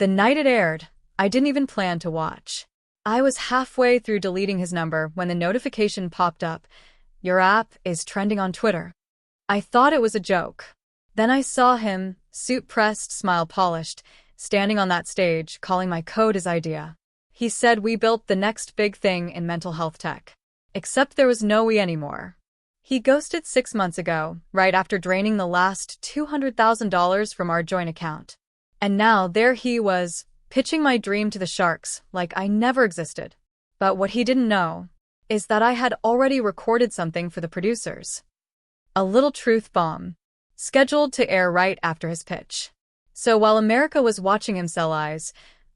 The night it aired, I didn't even plan to watch. I was halfway through deleting his number when the notification popped up. Your app is trending on Twitter. I thought it was a joke. Then I saw him, suit pressed, smile polished, standing on that stage, calling my code his idea. He said we built the next big thing in mental health tech. Except there was no we anymore. He ghosted 6 months ago, right after draining the last $200,000 from our joint account. And now there he was, pitching my dream to the sharks like I never existed. But what he didn't know is that I had already recorded something for the producers. A little truth bomb, scheduled to air right after his pitch. So while America was watching him sell eyes,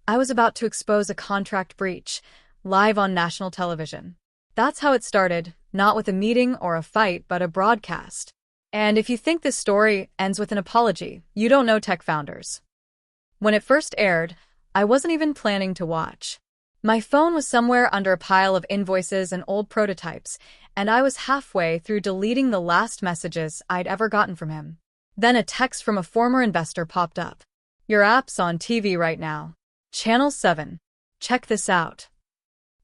I was about to expose a contract breach, live on national television. That's how it started, not with a meeting or a fight, but a broadcast. And if you think this story ends with an apology, you don't know tech founders. When it first aired, I wasn't even planning to watch. My phone was somewhere under a pile of invoices and old prototypes, and I was halfway through deleting the last messages I'd ever gotten from him. Then a text from a former investor popped up. Your app's on TV right now. Channel 7. Check this out.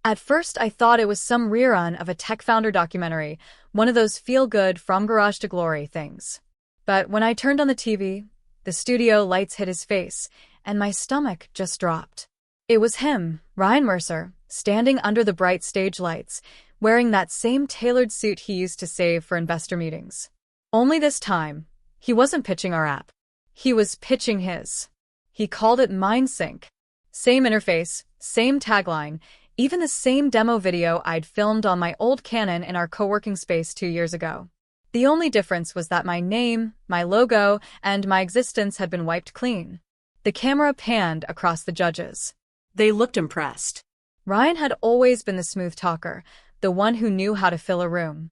At first, I thought it was some rerun of a tech founder documentary, one of those feel-good from garage to glory things. But when I turned on the TV, the studio lights hit his face, and my stomach just dropped. It was him, Ryan Mercer, standing under the bright stage lights, wearing that same tailored suit he used to save for investor meetings. Only this time, he wasn't pitching our app. He was pitching his. He called it MindSync. Same interface, same tagline, even the same demo video I'd filmed on my old Canon in our co-working space 2 years ago. The only difference was that my name, my logo, and my existence had been wiped clean. The camera panned across the judges. They looked impressed. Ryan had always been the smooth talker, the one who knew how to fill a room.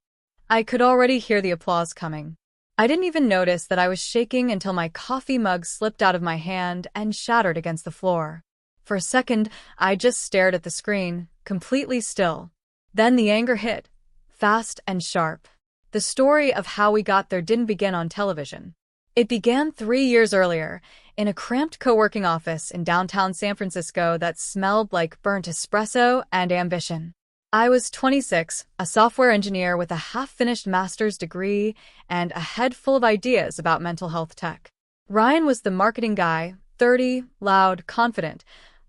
I could already hear the applause coming. I didn't even notice that I was shaking until my coffee mug slipped out of my hand and shattered against the floor. For a second, I just stared at the screen, completely still. Then the anger hit, fast and sharp. The story of how we got there didn't begin on television. It began 3 years earlier, in a cramped co-working office in downtown San Francisco that smelled like burnt espresso and ambition. I was 26, a software engineer with a half-finished master's degree and a head full of ideas about mental health tech. Ryan was the marketing guy, 30, loud, confident,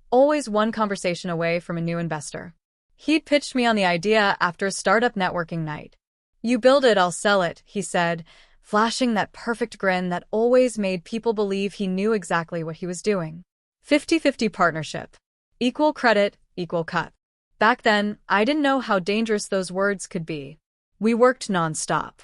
always one conversation away from a new investor. He'd pitched me on the idea after a startup networking night. You build it, I'll sell it, he said, flashing that perfect grin that always made people believe he knew exactly what he was doing. 50-50 partnership. Equal credit, equal cut. Back then, I didn't know how dangerous those words could be. We worked nonstop.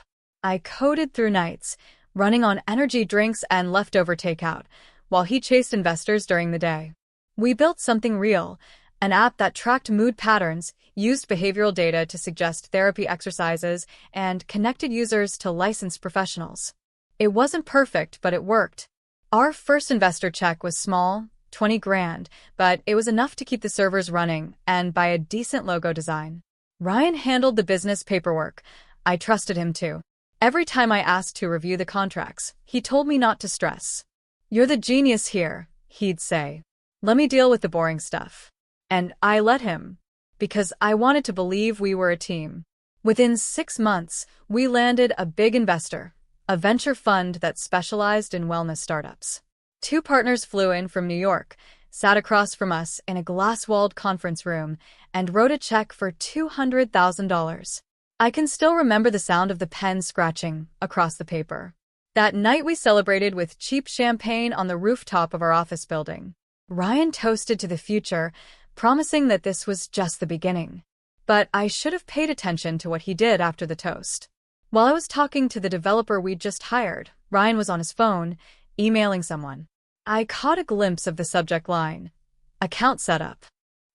I coded through nights, running on energy drinks and leftover takeout, while he chased investors during the day. We built something real, an app that tracked mood patterns, used behavioral data to suggest therapy exercises, and connected users to licensed professionals. It wasn't perfect, but it worked. Our first investor check was small, 20 grand, but it was enough to keep the servers running and buy a decent logo design. Ryan handled the business paperwork. I trusted him too. Every time I asked to review the contracts, he told me not to stress. You're the genius here, he'd say. Let me deal with the boring stuff. And I let him, because I wanted to believe we were a team. Within 6 months, we landed a big investor, a venture fund that specialized in wellness startups. 2 partners flew in from New York, sat across from us in a glass-walled conference room, and wrote a check for $200,000. I can still remember the sound of the pen scratching across the paper. That night we celebrated with cheap champagne on the rooftop of our office building. Ryan toasted to the future, promising that this was just the beginning. But I should have paid attention to what he did after the toast. While I was talking to the developer we'd just hired, Ryan was on his phone, emailing someone. I caught a glimpse of the subject line. Account setup.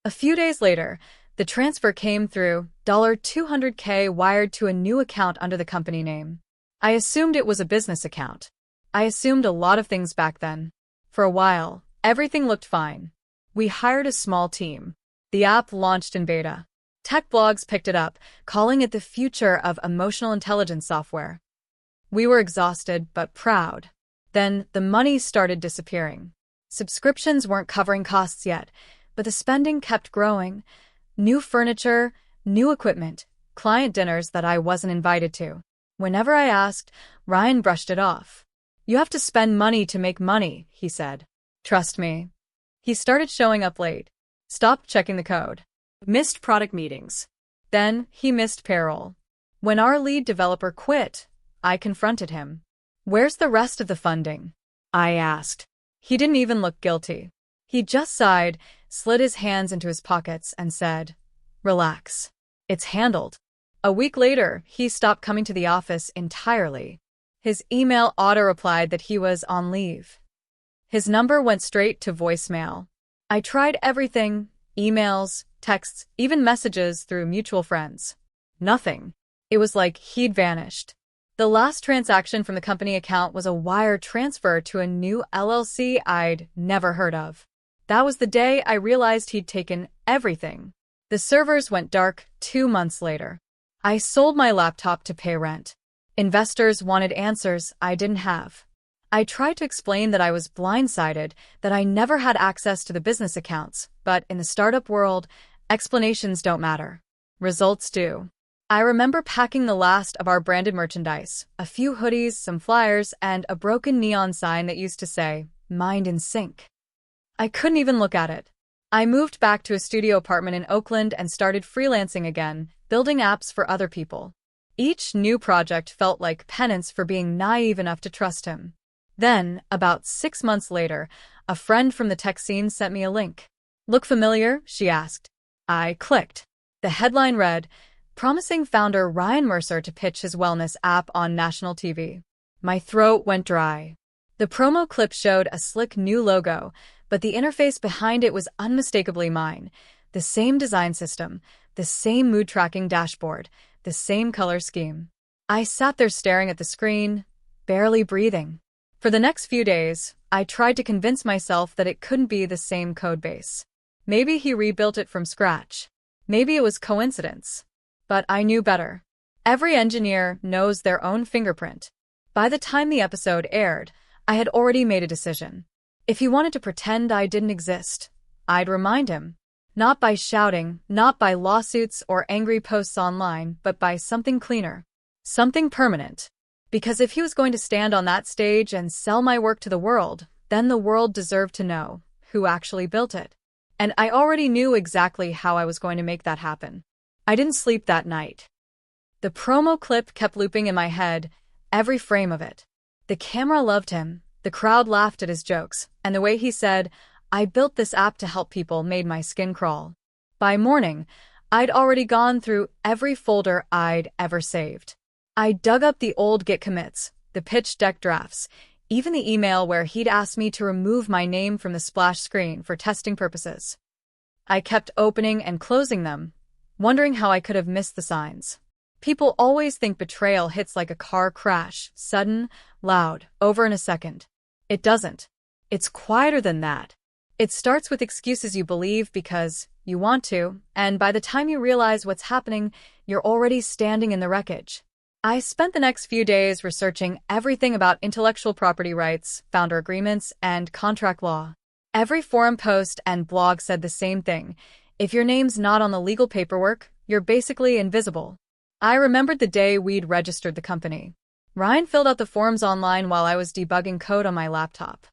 A few days later, the transfer came through, $200K wired to a new account under the company name. I assumed it was a business account. I assumed a lot of things back then. For a while, everything looked fine. We hired a small team. The app launched in beta. Tech blogs picked it up, calling it the future of emotional intelligence software. We were exhausted but proud. Then the money started disappearing. Subscriptions weren't covering costs yet, but the spending kept growing. New furniture, new equipment, client dinners that I wasn't invited to. Whenever I asked, Ryan brushed it off. "You have to spend money to make money," he said. "Trust me." He started showing up late, stopped checking the code, Missed product meetings. then he missed payroll. When our lead developer quit, I confronted him. "Where's the rest of the funding?" I asked. He didn't even look guilty. He just sighed, slid his hands into his pockets, and said, "Relax. It's handled." A week later, he stopped coming to the office entirely. His email auto-replied that he was on leave. His number went straight to voicemail. I tried everything: emails, texts, even messages through mutual friends. Nothing. It was like he'd vanished. The last transaction from the company account was a wire transfer to a new LLC I'd never heard of. That was the day I realized he'd taken everything. The servers went dark 2 months later. I sold my laptop to pay rent. Investors wanted answers I didn't have. I tried to explain that I was blindsided, that I never had access to the business accounts, but in the startup world, explanations don't matter. Results do. I remember packing the last of our branded merchandise, a few hoodies, some flyers, and a broken neon sign that used to say, "Mind in Sync." I couldn't even look at it. I moved back to a studio apartment in Oakland and started freelancing again, building apps for other people. Each new project felt like penance for being naive enough to trust him. Then, about 6 months later, a friend from the tech scene sent me a link. "Look familiar?" she asked. I clicked. The headline read, "Promising founder Ryan Mercer to pitch his wellness app on national TV." My throat went dry. The promo clip showed a slick new logo, but the interface behind it was unmistakably mine. The same design system, the same mood-tracking dashboard, the same color scheme. I sat there staring at the screen, barely breathing. For the next few days, I tried to convince myself that it couldn't be the same codebase. Maybe he rebuilt it from scratch. Maybe it was coincidence. But I knew better. Every engineer knows their own fingerprint. By the time the episode aired, I had already made a decision. If he wanted to pretend I didn't exist, I'd remind him. Not by shouting, not by lawsuits or angry posts online, but by something cleaner. Something permanent. Because if he was going to stand on that stage and sell my work to the world, then the world deserved to know who actually built it. And I already knew exactly how I was going to make that happen. I didn't sleep that night. The promo clip kept looping in my head, every frame of it. The camera loved him, the crowd laughed at his jokes, and the way he said, "I built this app to help people," made my skin crawl. By morning, I'd already gone through every folder I'd ever saved. I dug up the old Git commits, the pitch deck drafts, even the email where he'd asked me to remove my name from the splash screen for testing purposes. I kept opening and closing them, wondering how I could have missed the signs. People always think betrayal hits like a car crash, sudden, loud, over in a second. It doesn't. It's quieter than that. It starts with excuses you believe because you want to, and by the time you realize what's happening, you're already standing in the wreckage. I spent the next few days researching everything about intellectual property rights, founder agreements, and contract law. Every forum post and blog said the same thing. If your name's not on the legal paperwork, you're basically invisible. I remembered the day we'd registered the company. Ryan filled out the forms online while I was debugging code on my laptop.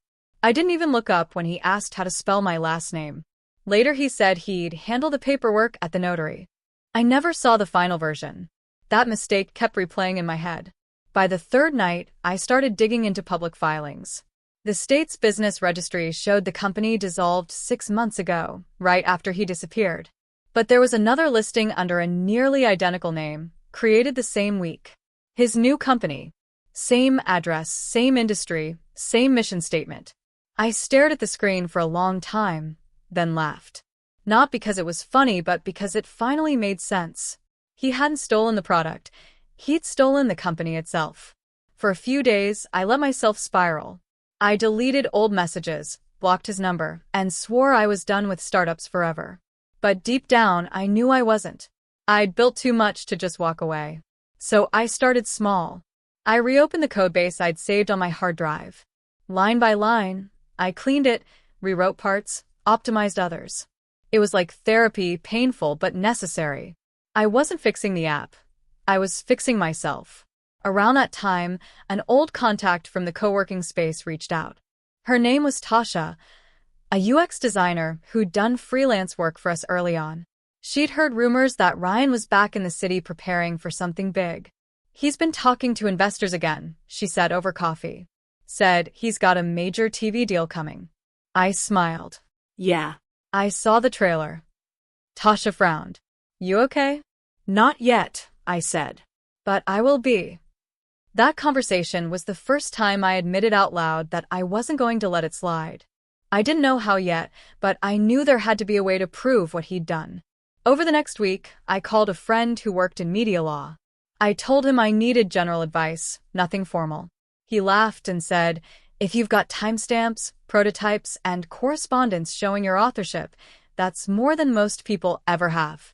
I didn't even look up when he asked how to spell my last name. Later he said he'd handle the paperwork at the notary. I never saw the final version. That mistake kept replaying in my head. By the third night, I started digging into public filings. The state's business registry showed the company dissolved 6 months ago, right after he disappeared. But there was another listing under a nearly identical name, created the same week. His new company. Same address, same industry, same mission statement. I stared at the screen for a long time, then laughed. Not because it was funny, but because it finally made sense. He hadn't stolen the product. He'd stolen the company itself. For a few days, I let myself spiral. I deleted old messages, blocked his number, and swore I was done with startups forever. But deep down, I knew I wasn't. I'd built too much to just walk away. So I started small. I reopened the codebase I'd saved on my hard drive. Line by line, I cleaned it, rewrote parts, optimized others. It was like therapy, painful but necessary. I wasn't fixing the app. I was fixing myself. Around that time, an old contact from the co-working space reached out. Her name was Tasha, a UX designer who'd done freelance work for us early on. She'd heard rumors that Ryan was back in the city preparing for something big. He's been talking to investors again, she said over coffee. Said he's got a major TV deal coming. I smiled. Yeah. I saw the trailer. Tasha frowned. You okay? Not yet, I said. But I will be. That conversation was the first time I admitted out loud that I wasn't going to let it slide. I didn't know how yet, but I knew there had to be a way to prove what he'd done. Over the next week, I called a friend who worked in media law. I told him I needed general advice, nothing formal. He laughed and said, if you've got timestamps, prototypes, and correspondence showing your authorship, that's more than most people ever have.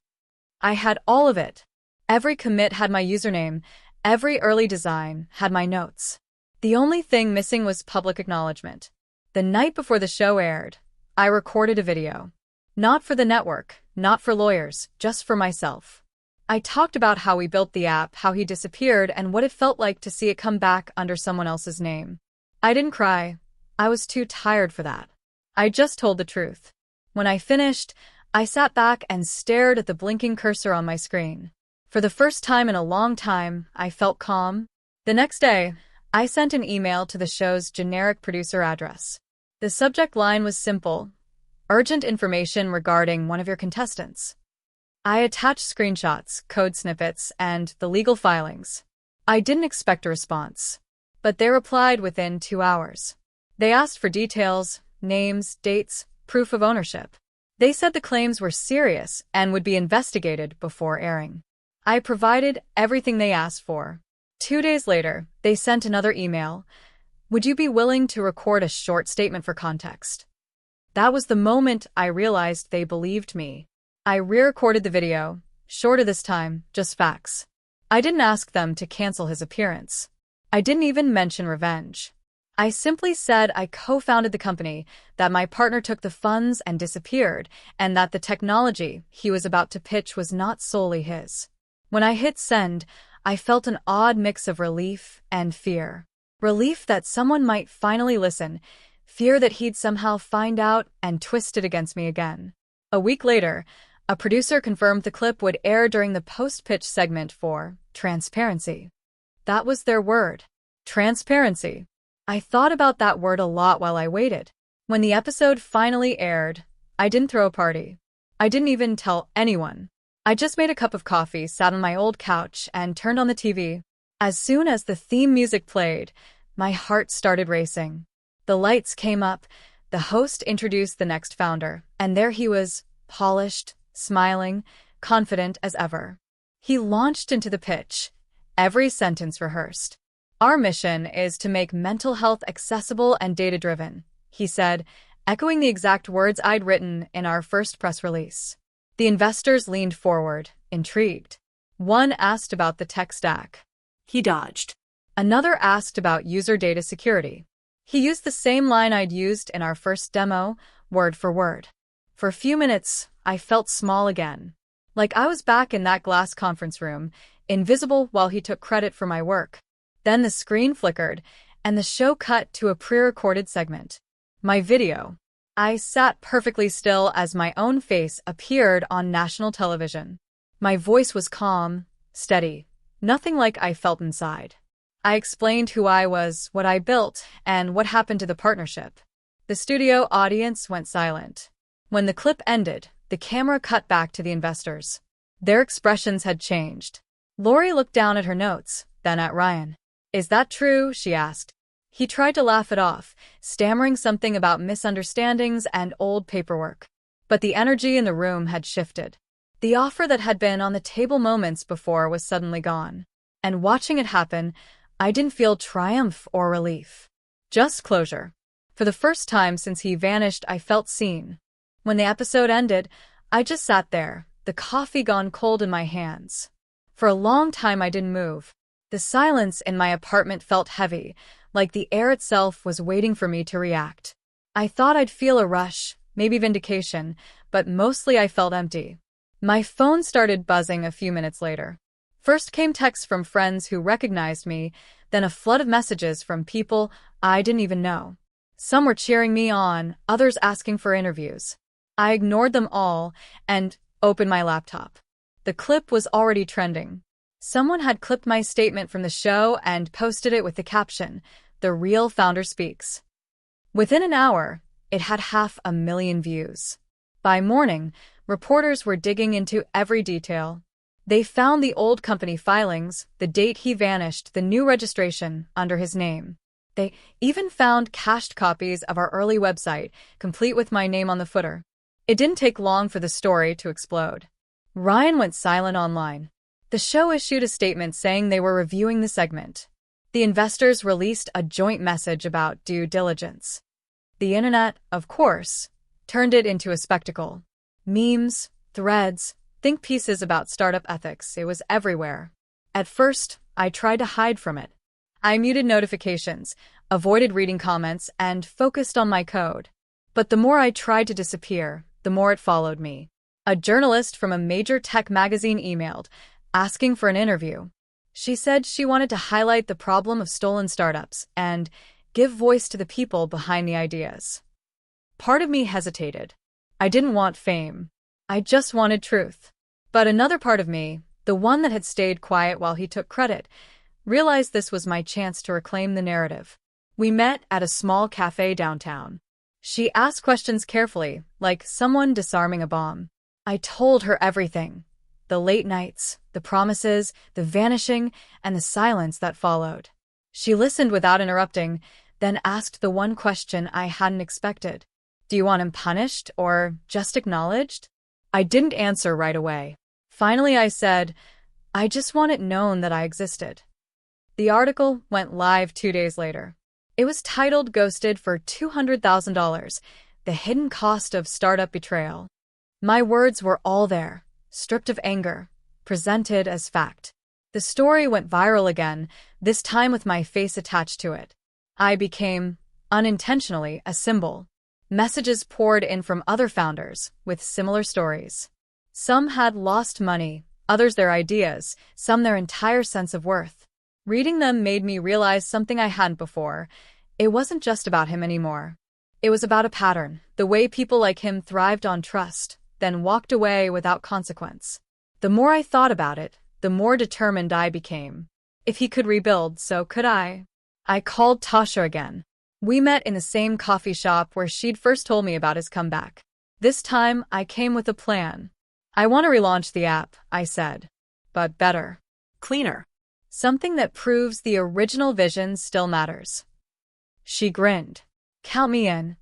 I had all of it. Every commit had my username, every early design had my notes. The only thing missing was public acknowledgement. The night before the show aired, I recorded a video. Not for the network, not for lawyers, just for myself. I talked about how we built the app, how he disappeared, and what it felt like to see it come back under someone else's name. I didn't cry. I was too tired for that. I just told the truth. When I finished, I sat back and stared at the blinking cursor on my screen. For the first time in a long time, I felt calm. The next day, I sent an email to the show's generic producer address. The subject line was simple: urgent information regarding one of your contestants. I attached screenshots, code snippets, and the legal filings. I didn't expect a response, but they replied within 2 hours. They asked for details, names, dates, proof of ownership. They said the claims were serious and would be investigated before airing. I provided everything they asked for. 2 days later, they sent another email. Would you be willing to record a short statement for context? That was the moment I realized they believed me. I re-recorded the video, shorter this time, just facts. I didn't ask them to cancel his appearance. I didn't even mention revenge. I simply said I co-founded the company, that my partner took the funds and disappeared, and that the technology he was about to pitch was not solely his. When I hit send, I felt an odd mix of relief and fear. Relief that someone might finally listen, fear that he'd somehow find out and twist it against me again. A week later, a producer confirmed the clip would air during the post-pitch segment for transparency. That was their word. Transparency. I thought about that word a lot while I waited. When the episode finally aired, I didn't throw a party. I didn't even tell anyone. I just made a cup of coffee, sat on my old couch, and turned on the TV. As soon as the theme music played, my heart started racing. The lights came up, the host introduced the next founder, and there he was, polished, smiling, confident as ever. He launched into the pitch, every sentence rehearsed. Our mission is to make mental health accessible and data-driven, he said, echoing the exact words I'd written in our first press release. The investors leaned forward, intrigued. One asked about the tech stack. He dodged. Another asked about user data security. He used the same line I'd used in our first demo, word for word. For a few minutes, I felt small again. Like I was back in that glass conference room, invisible while he took credit for my work. Then the screen flickered, and the show cut to a pre-recorded segment. My video. I sat perfectly still as my own face appeared on national television. My voice was calm, steady, nothing like I felt inside. I explained who I was, what I built, and what happened to the partnership. The studio audience went silent. When the clip ended, the camera cut back to the investors. Their expressions had changed. Lori looked down at her notes, then at Ryan. Is that true? She asked. He tried to laugh it off, stammering something about misunderstandings and old paperwork. But the energy in the room had shifted. The offer that had been on the table moments before was suddenly gone. And watching it happen, I didn't feel triumph or relief. Just closure. For the first time since he vanished, I felt seen. When the episode ended, I just sat there, the coffee gone cold in my hands. For a long time I didn't move. The silence in my apartment felt heavy, like the air itself was waiting for me to react. I thought I'd feel a rush, maybe vindication, but mostly I felt empty. My phone started buzzing a few minutes later. First came texts from friends who recognized me, then a flood of messages from people I didn't even know. Some were cheering me on, others asking for interviews. I ignored them all and opened my laptop. The clip was already trending. Someone had clipped my statement from the show and posted it with the caption, "The real founder speaks." Within an hour, it had 500,000 views. By morning, reporters were digging into every detail. They found the old company filings, the date he vanished, the new registration under his name. They even found cached copies of our early website, complete with my name on the footer. It didn't take long for the story to explode. Ryan went silent online. The show issued a statement saying they were reviewing the segment. The investors released a joint message about due diligence. The internet, of course, turned it into a spectacle. Memes, threads, think pieces about startup ethics, it was everywhere. At first, I tried to hide from it. I muted notifications, avoided reading comments, and focused on my code. But the more I tried to disappear, the more it followed me. A journalist from a major tech magazine emailed, asking for an interview. She said she wanted to highlight the problem of stolen startups and give voice to the people behind the ideas. Part of me hesitated. I didn't want fame. I just wanted truth. But another part of me, the one that had stayed quiet while he took credit, realized this was my chance to reclaim the narrative. We met at a small cafe downtown. She asked questions carefully, like someone disarming a bomb. I told her everything. The late nights, the promises, the vanishing, and the silence that followed. She listened without interrupting, then asked the one question I hadn't expected. Do you want him punished or just acknowledged? I didn't answer right away. Finally, I said, I just want it known that I existed. The article went live 2 days later. It was titled "Ghosted for $200,000, The Hidden Cost of Startup Betrayal." My words were all there, stripped of anger, presented as fact. The story went viral again, this time with my face attached to it. I became, unintentionally, a symbol. Messages poured in from other founders with similar stories. Some had lost money, others their ideas, some their entire sense of worth. Reading them made me realize something I hadn't before. It wasn't just about him anymore. It was about a pattern, the way people like him thrived on trust, then walked away without consequence. The more I thought about it, the more determined I became. If he could rebuild, so could I. I called Tasha again. We met in the same coffee shop where she'd first told me about his comeback. This time, I came with a plan. I want to relaunch the app, I said. But better. Cleaner. Something that proves the original vision still matters. She grinned. Count me in.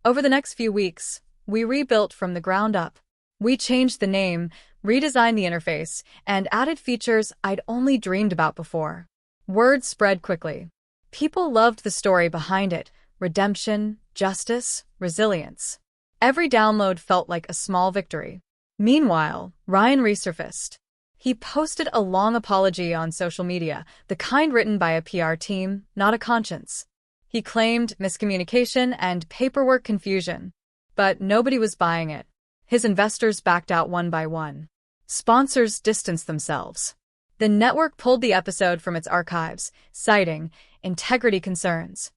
Over the next few weeks, we rebuilt from the ground up. We changed the name, redesigned the interface, and added features I'd only dreamed about before. Word spread quickly. People loved the story behind it: redemption, justice, resilience. Every download felt like a small victory. Meanwhile, Ryan resurfaced. He posted a long apology on social media, the kind written by a PR team, not a conscience. He claimed miscommunication and paperwork confusion. But nobody was buying it. His investors backed out one by one. Sponsors distanced themselves. The network pulled the episode from its archives, citing integrity concerns.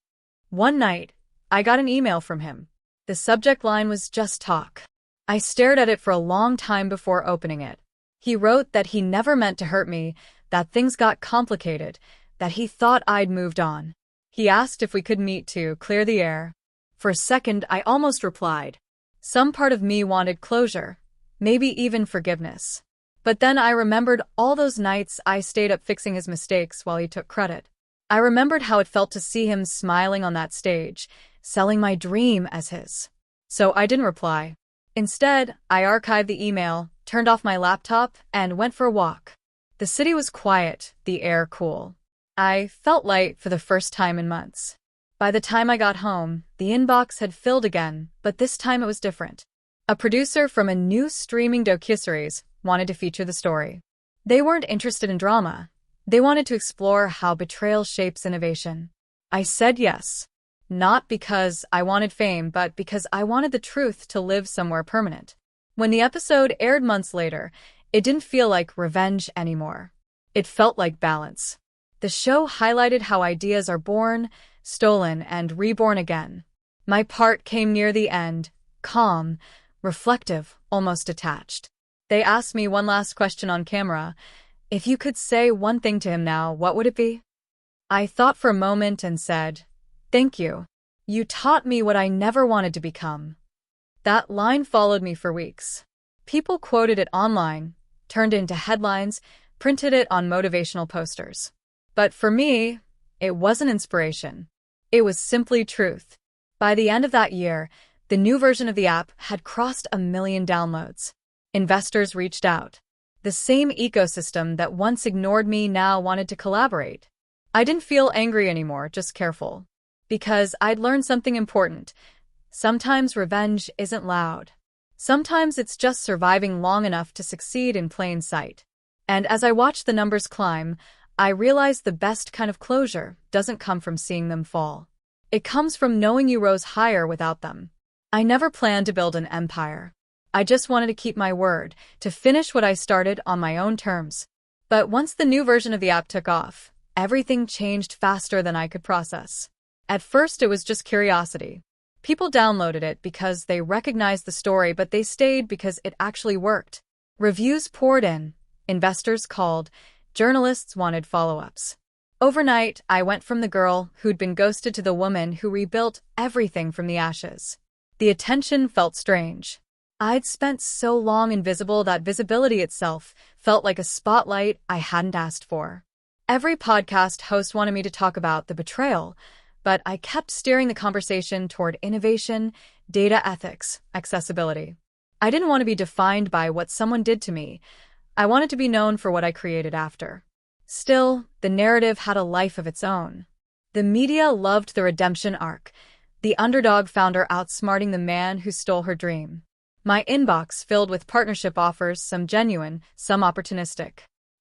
One night, I got an email from him. The subject line was just talk. I stared at it for a long time before opening it. He wrote that he never meant to hurt me, that things got complicated, that he thought I'd moved on. He asked if we could meet to clear the air. For a second, I almost replied. Some part of me wanted closure, maybe even forgiveness. But then I remembered all those nights I stayed up fixing his mistakes while he took credit. I remembered how it felt to see him smiling on that stage, selling my dream as his. So I didn't reply. Instead, I archived the email, turned off my laptop, and went for a walk. The city was quiet, the air cool. I felt light for the first time in months. By the time I got home, the inbox had filled again, but this time it was different. A producer from a new streaming docuseries wanted to feature the story. They weren't interested in drama. They wanted to explore how betrayal shapes innovation. I said yes. Not because I wanted fame, but because I wanted the truth to live somewhere permanent. When the episode aired months later, it didn't feel like revenge anymore. It felt like balance. The show highlighted how ideas are born, stolen, and reborn again. My part came near the end, calm, reflective, almost detached. They asked me one last question on camera. If you could say one thing to him now, what would it be? I thought for a moment and said, "Thank you. You taught me what I never wanted to become." That line followed me for weeks. People quoted it online, turned it into headlines, printed it on motivational posters. But for me, it wasn't inspiration. It was simply truth. By the end of that year, the new version of the app had crossed 1 million downloads. Investors reached out. The same ecosystem that once ignored me now wanted to collaborate. I didn't feel angry anymore, just careful. Because I'd learned something important. Sometimes revenge isn't loud. Sometimes it's just surviving long enough to succeed in plain sight. And as I watched the numbers climb, I realized the best kind of closure doesn't come from seeing them fall. It comes from knowing you rose higher without them. I never planned to build an empire. I just wanted to keep my word, to finish what I started on my own terms. But once the new version of the app took off, everything changed faster than I could process. At first, it was just curiosity. People downloaded it because they recognized the story, but they stayed because it actually worked. Reviews poured in, investors called, journalists wanted follow-ups. Overnight, I went from the girl who'd been ghosted to the woman who rebuilt everything from the ashes. The attention felt strange. I'd spent so long invisible that visibility itself felt like a spotlight I hadn't asked for. Every podcast host wanted me to talk about the betrayal, but I kept steering the conversation toward innovation, data ethics, accessibility. I didn't want to be defined by what someone did to me. I wanted to be known for what I created after. Still, the narrative had a life of its own. The media loved the redemption arc, the underdog founder outsmarting the man who stole her dream. My inbox filled with partnership offers, some genuine, some opportunistic.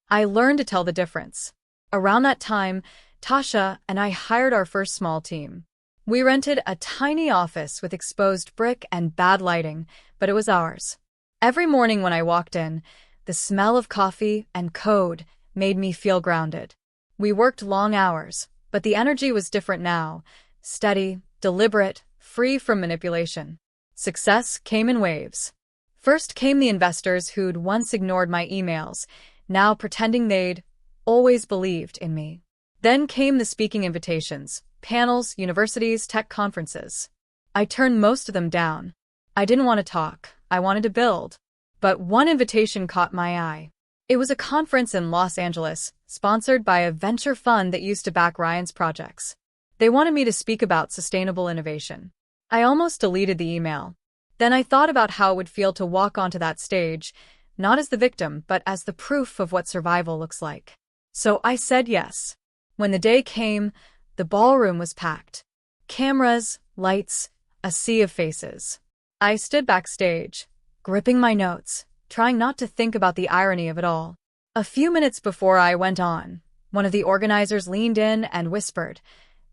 I learned to tell the difference. Around that time, Tasha and I hired our first small team. We rented a tiny office with exposed brick and bad lighting, but it was ours. Every morning when I walked in, the smell of coffee and code made me feel grounded. We worked long hours, but the energy was different now. Steady, deliberate, free from manipulation. Success came in waves. First came the investors who'd once ignored my emails, now pretending they'd always believed in me. Then came the speaking invitations, panels, universities, tech conferences. I turned most of them down. I didn't want to talk. I wanted to build. But one invitation caught my eye. It was a conference in Los Angeles, sponsored by a venture fund that used to back Ryan's projects. They wanted me to speak about sustainable innovation. I almost deleted the email. Then I thought about how it would feel to walk onto that stage, not as the victim, but as the proof of what survival looks like. So I said yes. When the day came, the ballroom was packed. Cameras, lights, a sea of faces. I stood backstage, gripping my notes, trying not to think about the irony of it all. A few minutes before I went on, one of the organizers leaned in and whispered,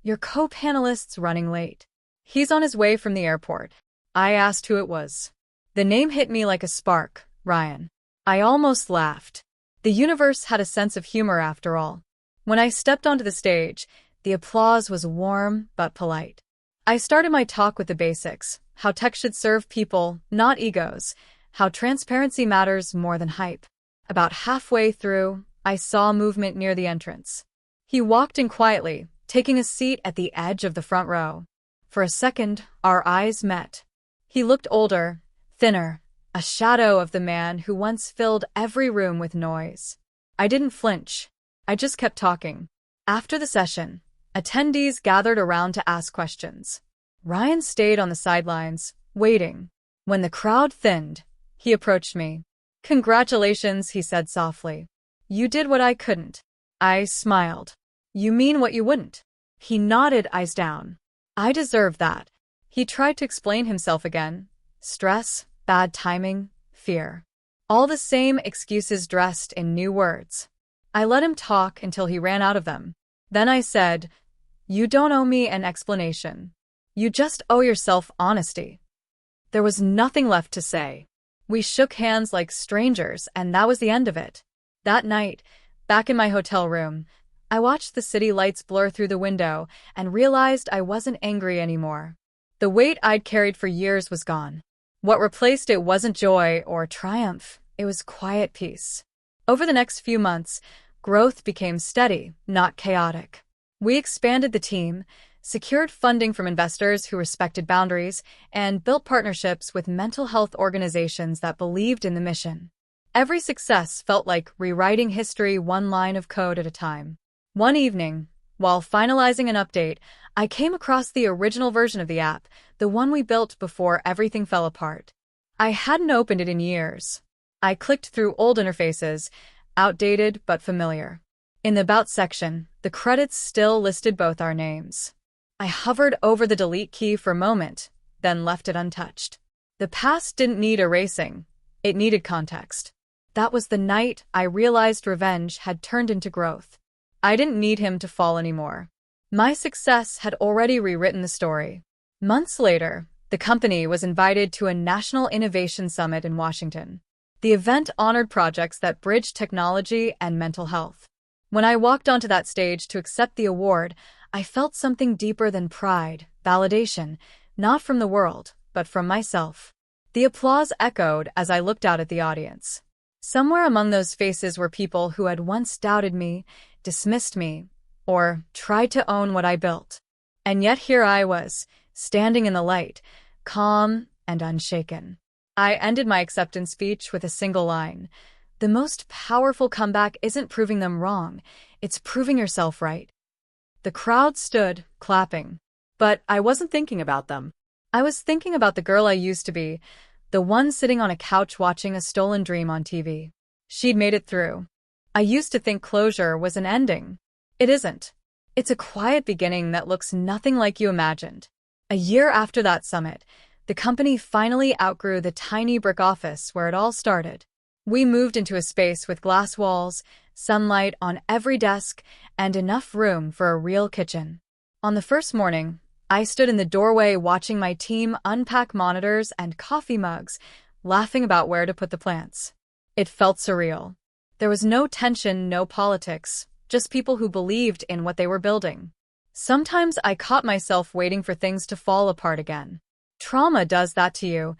"Your co-panelist's running late. He's on his way from the airport." I asked who it was. The name hit me like a spark, Ryan. I almost laughed. The universe had a sense of humor after all. When I stepped onto the stage, the applause was warm but polite. I started my talk with the basics, how tech should serve people, not egos, how transparency matters more than hype. About halfway through, I saw movement near the entrance. He walked in quietly, taking a seat at the edge of the front row. For a second, our eyes met. He looked older, thinner, a shadow of the man who once filled every room with noise. I didn't flinch. I just kept talking. After the session, attendees gathered around to ask questions. Ryan stayed on the sidelines, waiting. When the crowd thinned, he approached me. "Congratulations," he said softly. "You did what I couldn't." I smiled. "You mean what you wouldn't?" He nodded, eyes down. "I deserve that." He tried to explain himself again. Stress, bad timing, fear. All the same excuses dressed in new words. I let him talk until he ran out of them. Then I said, "You don't owe me an explanation." You just owe yourself honesty." There was nothing left to say. We shook hands like strangers, and that was the end of it. That night, back in my hotel room, I watched the city lights blur through the window and realized I wasn't angry anymore. The weight I'd carried for years was gone. What replaced it wasn't joy or triumph, it was quiet peace. Over the next few months, growth became steady, not chaotic. We expanded the team, secured funding from investors who respected boundaries, and built partnerships with mental health organizations that believed in the mission. Every success felt like rewriting history one line of code at a time. One evening, while finalizing an update, I came across the original version of the app, the one we built before everything fell apart. I hadn't opened it in years. I clicked through old interfaces, outdated but familiar. In the About section, the credits still listed both our names. I hovered over the delete key for a moment, then left it untouched. The past didn't need erasing. It needed context. That was the night I realized revenge had turned into growth. I didn't need him to fall anymore. My success had already rewritten the story. Months later, the company was invited to a National Innovation Summit in Washington. The event honored projects that bridged technology and mental health. When I walked onto that stage to accept the award, I felt something deeper than pride, validation, not from the world, but from myself. The applause echoed as I looked out at the audience. Somewhere among those faces were people who had once doubted me, dismissed me, or tried to own what I built. And yet here I was, standing in the light, calm and unshaken. I ended my acceptance speech with a single line. The most powerful comeback isn't proving them wrong, it's proving yourself right. The crowd stood, clapping. But I wasn't thinking about them. I was thinking about the girl I used to be, the one sitting on a couch watching a stolen dream on TV. She'd made it through. I used to think closure was an ending. It isn't. It's a quiet beginning that looks nothing like you imagined. A year after that summit, the company finally outgrew the tiny brick office where it all started. We moved into a space with glass walls, sunlight on every desk, and enough room for a real kitchen. On the first morning, I stood in the doorway watching my team unpack monitors and coffee mugs, laughing about where to put the plants. It felt surreal. There was no tension, no politics, just people who believed in what they were building. Sometimes I caught myself waiting for things to fall apart again. Trauma does that to you.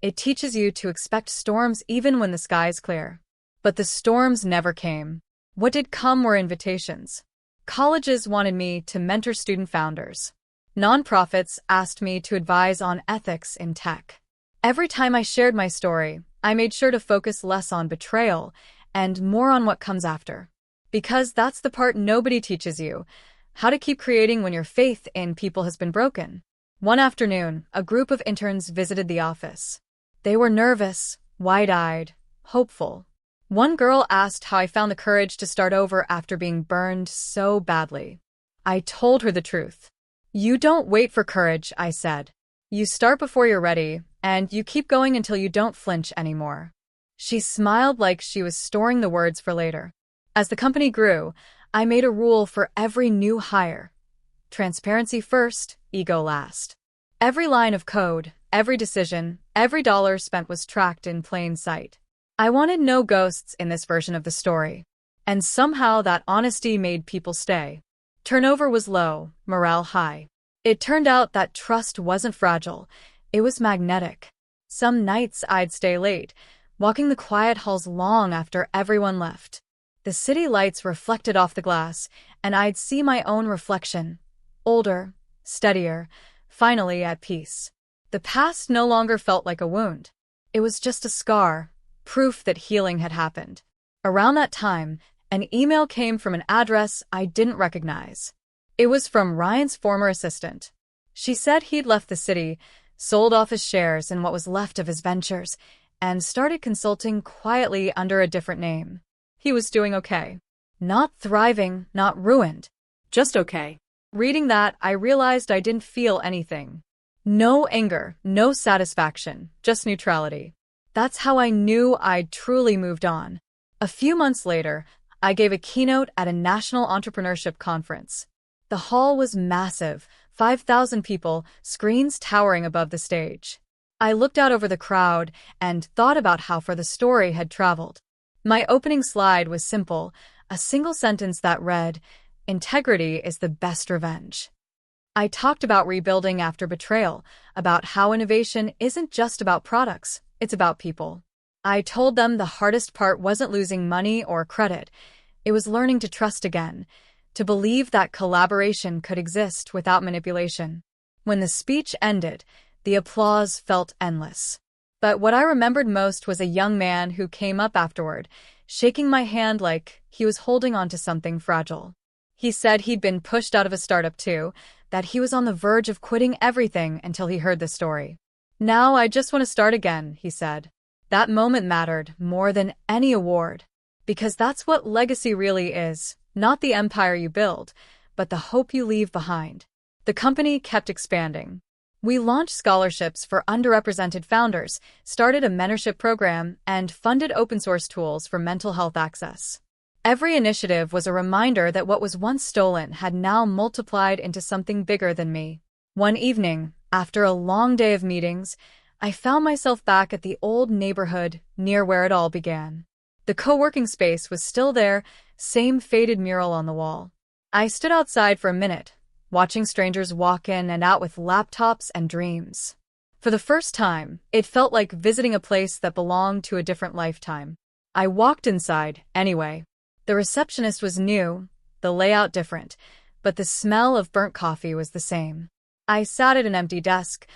It teaches you to expect storms even when the sky's clear. But the storms never came. What did come were invitations. Colleges wanted me to mentor student founders. Nonprofits asked me to advise on ethics in tech. Every time I shared my story, I made sure to focus less on betrayal and more on what comes after. Because that's the part nobody teaches you, how to keep creating when your faith in people has been broken. One afternoon, a group of interns visited the office. They were nervous, wide-eyed, hopeful. One girl asked how I found the courage to start over after being burned so badly. I told her the truth. You don't wait for courage, I said. You start before you're ready, and you keep going until you don't flinch anymore. She smiled like she was storing the words for later. As the company grew, I made a rule for every new hire. Transparency first, ego last. Every line of code, every decision, every dollar spent was tracked in plain sight. I wanted no ghosts in this version of the story. And somehow that honesty made people stay. Turnover was low, morale high. It turned out that trust wasn't fragile, it was magnetic. Some nights I'd stay late, walking the quiet halls long after everyone left. The city lights reflected off the glass, and I'd see my own reflection. Older, steadier, finally at peace. The past no longer felt like a wound. It was just a scar, proof that healing had happened. Around that time, an email came from an address I didn't recognize. It was from Ryan's former assistant. She said he'd left the city, sold off his shares in what was left of his ventures, and started consulting quietly under a different name. He was doing okay. Not thriving, not ruined. Just okay. Reading that, I realized I didn't feel anything. No anger, no satisfaction, just neutrality. That's how I knew I'd truly moved on. A few months later, I gave a keynote at a national entrepreneurship conference. The hall was massive, 5,000 people, screens towering above the stage. I looked out over the crowd and thought about how far the story had traveled. My opening slide was simple, a single sentence that read, "Integrity is the best revenge." I talked about rebuilding after betrayal, about how innovation isn't just about products, it's about people. I told them the hardest part wasn't losing money or credit, it was learning to trust again, to believe that collaboration could exist without manipulation. When the speech ended, the applause felt endless. But what I remembered most was a young man who came up afterward, shaking my hand like he was holding on to something fragile. He said he'd been pushed out of a startup too, that he was on the verge of quitting everything until he heard the story. "Now I just want to start again," he said. That moment mattered more than any award. Because that's what legacy really is, not the empire you build, but the hope you leave behind. The company kept expanding. We launched scholarships for underrepresented founders, started a mentorship program, and funded open-source tools for mental health access. Every initiative was a reminder that what was once stolen had now multiplied into something bigger than me. One evening, after a long day of meetings, I found myself back at the old neighborhood near where it all began. The co-working space was still there, same faded mural on the wall. I stood outside for a minute, watching strangers walk in and out with laptops and dreams. For the first time, it felt like visiting a place that belonged to a different lifetime. I walked inside, anyway. The receptionist was new, the layout different, but the smell of burnt coffee was the same. I sat at an empty desk,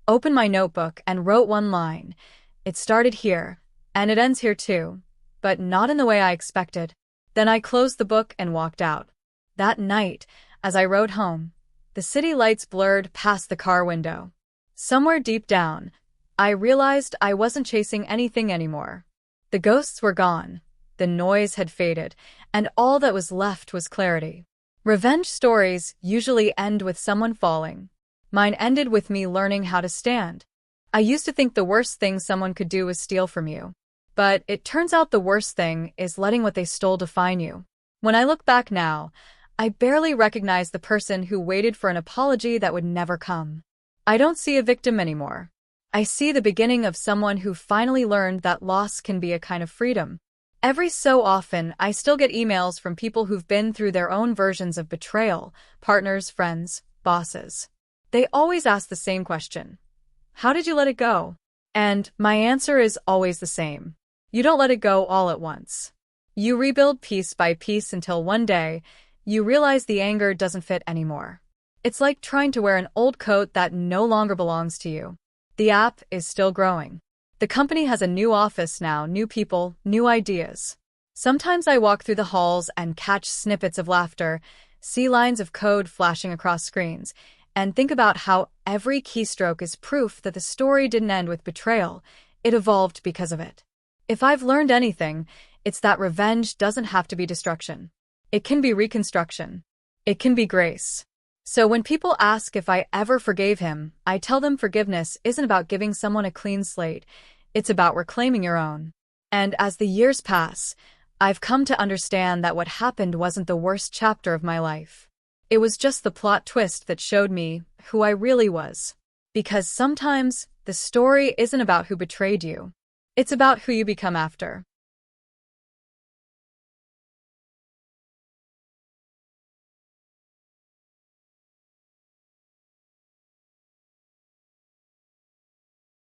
opened my notebook, and wrote one line. It started here, and it ends here too, but not in the way I expected. Then I closed the book and walked out. That night, as I rode home, the city lights blurred past the car window. Somewhere deep down, I realized I wasn't chasing anything anymore. The ghosts were gone. The noise had faded, and all that was left was clarity. Revenge stories usually end with someone falling. Mine ended with me learning how to stand. I used to think the worst thing someone could do was steal from you. But it turns out the worst thing is letting what they stole define you. When I look back now, I barely recognize the person who waited for an apology that would never come. I don't see a victim anymore. I see the beginning of someone who finally learned that loss can be a kind of freedom. Every so often, I still get emails from people who've been through their own versions of betrayal, partners, friends, bosses. They always ask the same question. How did you let it go? And my answer is always the same. You don't let it go all at once. You rebuild piece by piece until one day, you realize the anger doesn't fit anymore. It's like trying to wear an old coat that no longer belongs to you. The app is still growing. The company has a new office now, new people, new ideas. Sometimes I walk through the halls and catch snippets of laughter, see lines of code flashing across screens, and think about how every keystroke is proof that the story didn't end with betrayal, it evolved because of it. If I've learned anything, it's that revenge doesn't have to be destruction. It can be reconstruction. It can be grace. So when people ask if I ever forgave him, I tell them forgiveness isn't about giving someone a clean slate, it's about reclaiming your own. And as the years pass, I've come to understand that what happened wasn't the worst chapter of my life. It was just the plot twist that showed me who I really was. Because sometimes, the story isn't about who betrayed you. It's about who you become after.